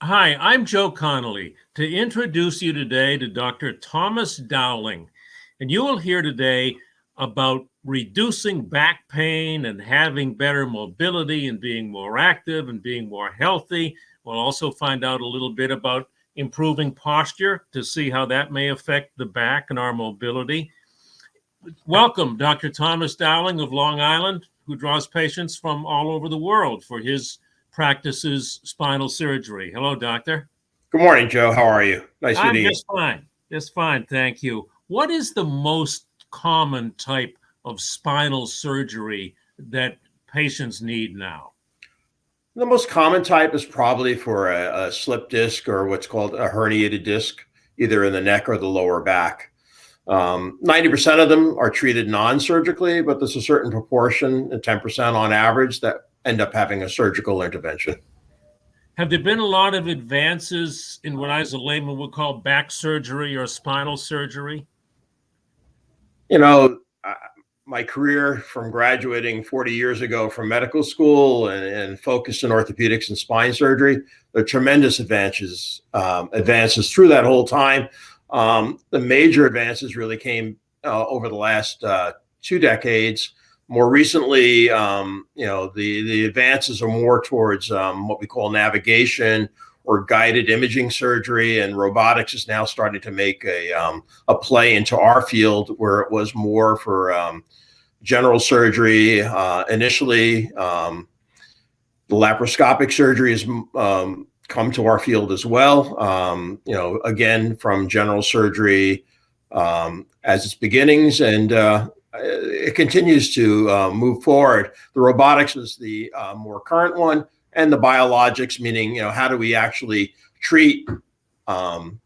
Hi, I'm Joe Connolly to introduce you today to Dr. Thomas Dowling. And you will hear today about reducing back pain and having better mobility and being more active and being more healthy. We'll also find out a little bit about improving posture to see how that may affect the back and our mobility. Welcome, Dr. Thomas Dowling of Long Island, who draws patients from all over the world for his practices spinal surgery. Hello, doctor. Good morning, Joe. How are you? Nice I'm meeting you. just fine. Just fine, thank you. What is the most common type of spinal surgery that patients need now? The most common type is probably for a slip disc or what's called a herniated disc, either in the neck or the lower back. 90% of them are treated non-surgically, but there's a certain proportion, 10% on average, that end up having a surgical intervention. Have there been a lot of advances in what I, as a layman, would call back surgery or spinal surgery? You know, my career from graduating 40 years ago from medical school and focused in orthopedics and spine surgery, there are tremendous advances through that whole time. The major advances really came over the last 2 decades. More recently, the advances are more towards what we call navigation or guided imaging surgery, and robotics is now starting to make a play into our field where it was more for general surgery. Initially, the laparoscopic surgery has come to our field as well. Again, from general surgery as its beginnings, and it continues to move forward. The robotics is the more current one, and the biologics, meaning, how do we actually treat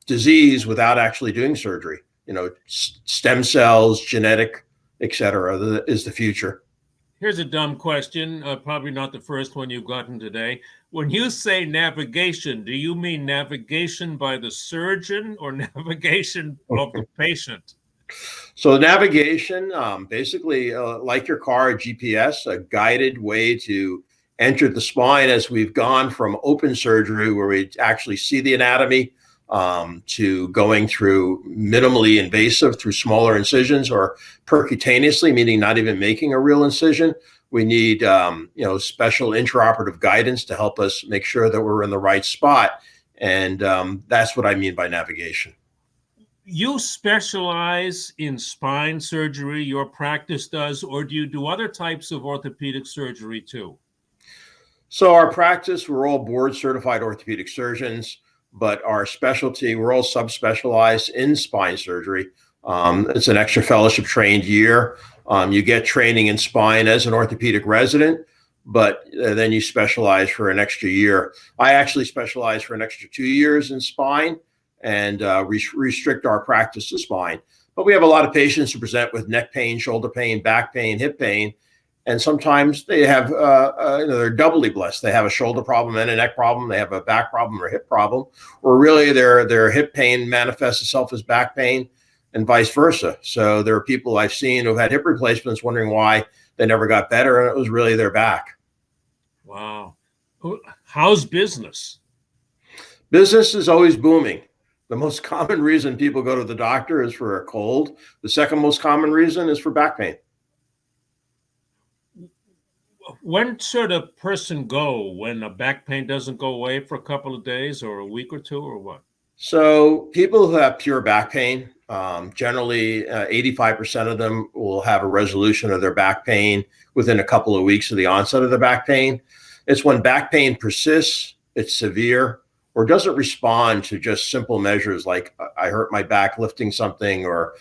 disease without actually doing surgery? Stem cells, genetic, etc., is the future. Here's a dumb question, probably not the first one you've gotten today. When you say navigation, do you mean navigation by the surgeon or navigation of the patient? So navigation, basically, like your car, a GPS, a guided way to enter the spine, as we've gone from open surgery, where we actually see the anatomy, to going through minimally invasive through smaller incisions, or percutaneously, meaning not even making a real incision. We need special intraoperative guidance to help us make sure that we're in the right spot. And that's what I mean by navigation. You specialize in spine surgery, your practice does, or do you do other types of orthopedic surgery too? So our practice, we're all board certified orthopedic surgeons, but our specialty, we're all subspecialized in spine surgery. It's an extra fellowship trained year. You get training in spine as an orthopedic resident, but then you specialize for an extra year. I actually specialize for an extra 2 years in spine, and restrict our practice to spine. But we have a lot of patients who present with neck pain, shoulder pain, back pain, hip pain. And sometimes they have, they're doubly blessed. They have a shoulder problem and a neck problem. They have a back problem or hip problem, or really their hip pain manifests itself as back pain, and vice versa. So there are people I've seen who've had hip replacements wondering why they never got better, and it was really their back. Wow. How's business? Business is always booming. The most common reason people go to the doctor is for a cold. The second most common reason is for back pain. When should a person go? When a back pain doesn't go away for a couple of days or a week or two, or what? So people who have pure back pain, generally 85% of them will have a resolution of their back pain within a couple of weeks of the onset of the back pain. It's when back pain persists, it's severe, or doesn't respond to just simple measures like I hurt my back lifting something, or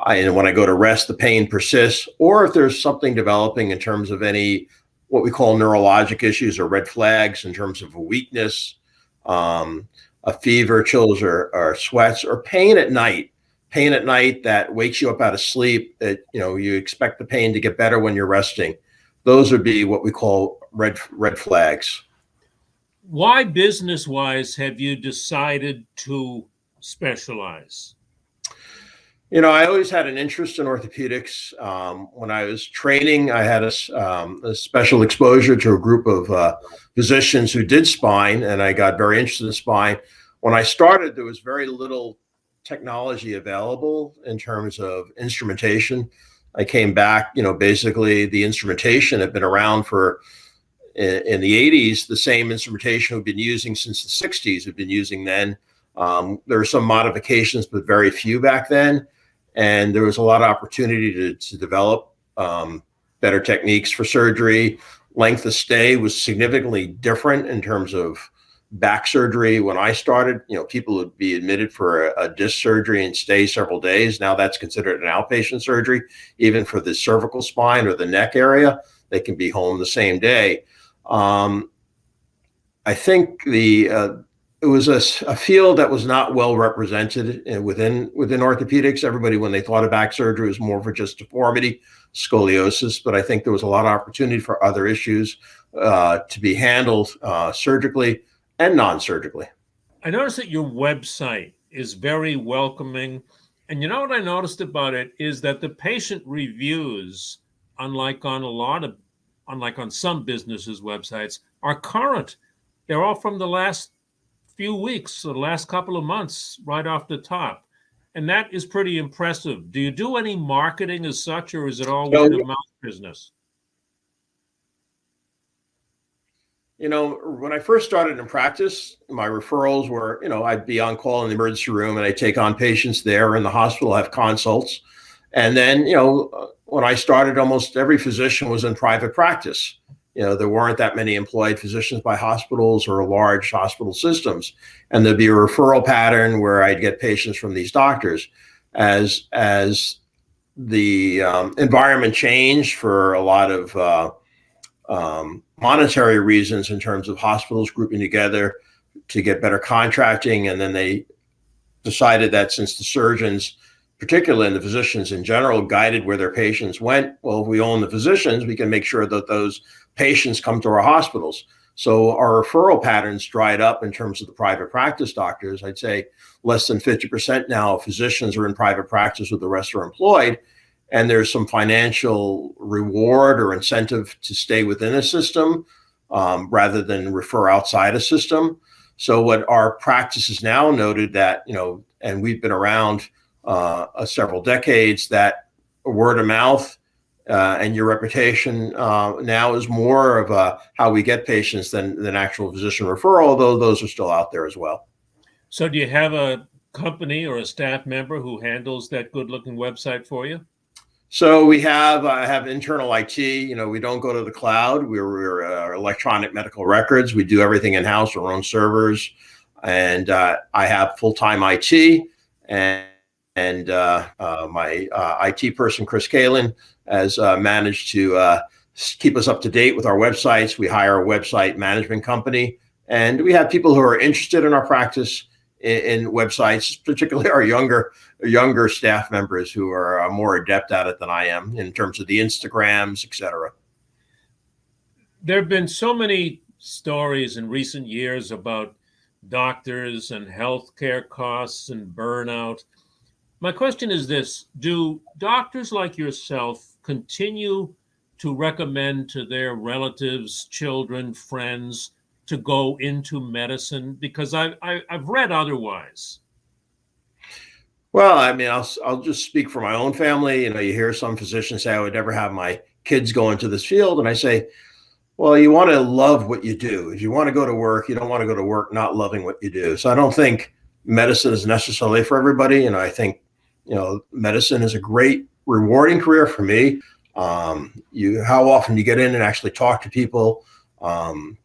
when I go to rest, the pain persists, or if there's something developing in terms of any what we call neurologic issues or red flags in terms of a weakness, a fever, chills, or sweats, or pain at night that wakes you up out of sleep, that you expect the pain to get better when you're resting. Those would be what we call red flags. Why, business-wise, have you decided to specialize? I always had an interest in orthopedics. When I was training, I had a special exposure to a group of physicians who did spine, and I got very interested in spine. When I started, there was very little technology available in terms of instrumentation. I came back, basically the instrumentation had been around in the 80s, the same instrumentation we've been using since the 60s, we've been using then. There were some modifications, but very few back then. And there was a lot of opportunity to develop better techniques for surgery. Length of stay was significantly different in terms of back surgery. When I started, people would be admitted for a disc surgery and stay several days. Now that's considered an outpatient surgery. Even for the cervical spine or the neck area, they can be home the same day. I think it was a field that was not well represented within orthopedics. Everybody, when they thought of back surgery, was more for just deformity, scoliosis. But I think there was a lot of opportunity for other issues to be handled surgically and non-surgically. I noticed that your website is very welcoming. And you know what I noticed about it is that the patient reviews, unlike on some businesses' websites, are current. They're all from the last few weeks, the last couple of months, right off the top. And that is pretty impressive. Do you do any marketing as such, or is it all word of mouth business? When I first started in practice, my referrals were, I'd be on call in the emergency room and I'd take on patients there in the hospital, have consults. And then, when I started, almost every physician was in private practice. There weren't that many employed physicians by hospitals or large hospital systems. And there'd be a referral pattern where I'd get patients from these doctors. As the environment changed for a lot of monetary reasons in terms of hospitals grouping together to get better contracting. And then they decided that since the surgeons, particularly and the physicians in general, guided where their patients went, well, if we own the physicians, we can make sure that those patients come to our hospitals. So our referral patterns dried up in terms of the private practice doctors. I'd say less than 50% now of physicians are in private practice, with the rest are employed. And there's some financial reward or incentive to stay within a system rather than refer outside a system. So what our practice is now noted that, and we've been around several decades, that word of mouth and your reputation now is more of how we get patients than actual physician referral, although those are still out there as well. So do you have a company or a staff member who handles that good-looking website for you? So I have internal IT. We don't go to the cloud. We're electronic medical records. We do everything in-house, our own servers. And I have full-time IT. And my IT person, Chris Kalin, has managed to keep us up to date with our websites. We hire a website management company. And we have people who are interested in our practice in websites, particularly our younger staff members who are more adept at it than I am in terms of the Instagrams, et cetera. There have been so many stories in recent years about doctors and healthcare costs and burnout. My question is this: do doctors like yourself continue to recommend to their relatives, children, friends to go into medicine? Because I've read otherwise. Well, I mean, I'll just speak for my own family. You hear some physicians say, I would never have my kids go into this field. And I say, well, you want to love what you do. If you want to go to work, you don't want to go to work not loving what you do. So I don't think medicine is necessarily for everybody. I think, medicine is a great, rewarding career for me. How often you get in and actually talk to people,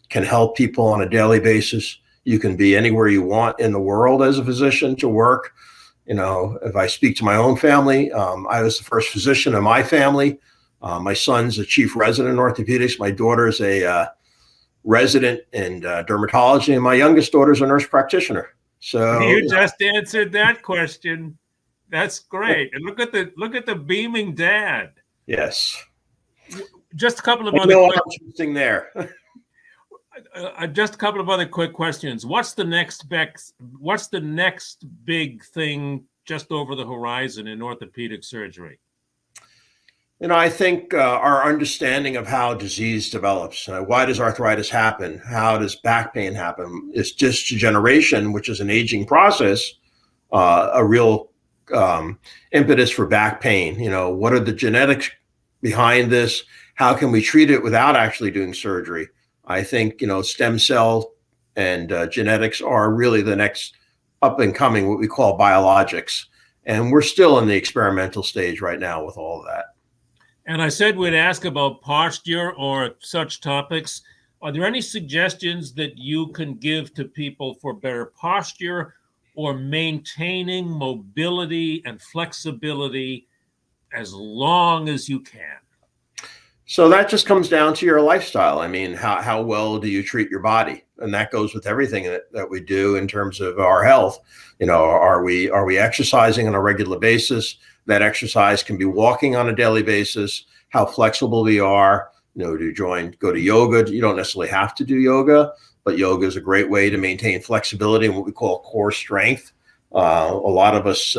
can help people on a daily basis. You can be anywhere you want in the world as a physician to work. If I speak to my own family, I was the first physician in my family. My son's a chief resident in orthopedics. My daughter's a resident in dermatology, and my youngest daughter's a nurse practitioner. So you just answered that question. That's great. And look at the beaming dad. Yes. Just a couple of other quick thing there. Just a couple of other quick questions. What's the next big thing, just over the horizon in orthopedic surgery? I think our understanding of how disease develops, why does arthritis happen? How does back pain happen? Is disc degeneration, which is an aging process, a real impetus for back pain? What are the genetics behind this? How can we treat it without actually doing surgery? I think, stem cell and genetics are really the next up and coming, what we call biologics. And we're still in the experimental stage right now with all of that. And I said we'd ask about posture or such topics. Are there any suggestions that you can give to people for better posture or maintaining mobility and flexibility as long as you can? So that just comes down to your lifestyle. I mean, how well do you treat your body? And that goes with everything that we do in terms of our health. Are we exercising on a regular basis? That exercise can be walking on a daily basis. How flexible we are. Do you go to yoga? You don't necessarily have to do yoga, but yoga is a great way to maintain flexibility and what we call core strength. A lot of us,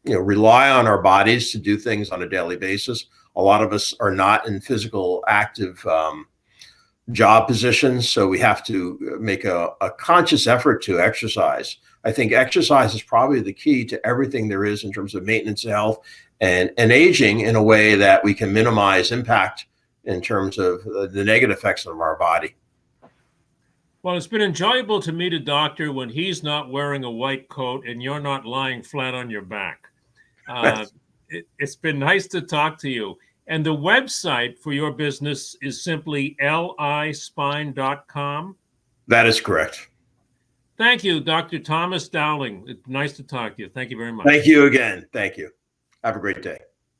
rely on our bodies to do things on a daily basis. A lot of us are not in physical active job positions, so we have to make a conscious effort to exercise. I think exercise is probably the key to everything there is in terms of maintenance of health and aging in a way that we can minimize impact in terms of the negative effects of our body. Well, it's been enjoyable to meet a doctor when he's not wearing a white coat and you're not lying flat on your back. It's been nice to talk to you. And the website for your business is simply lispine.com. That is correct. Thank you, Dr. Thomas Dowling. It's nice to talk to you. Thank you very much. Thank you again. Thank you. Have a great day.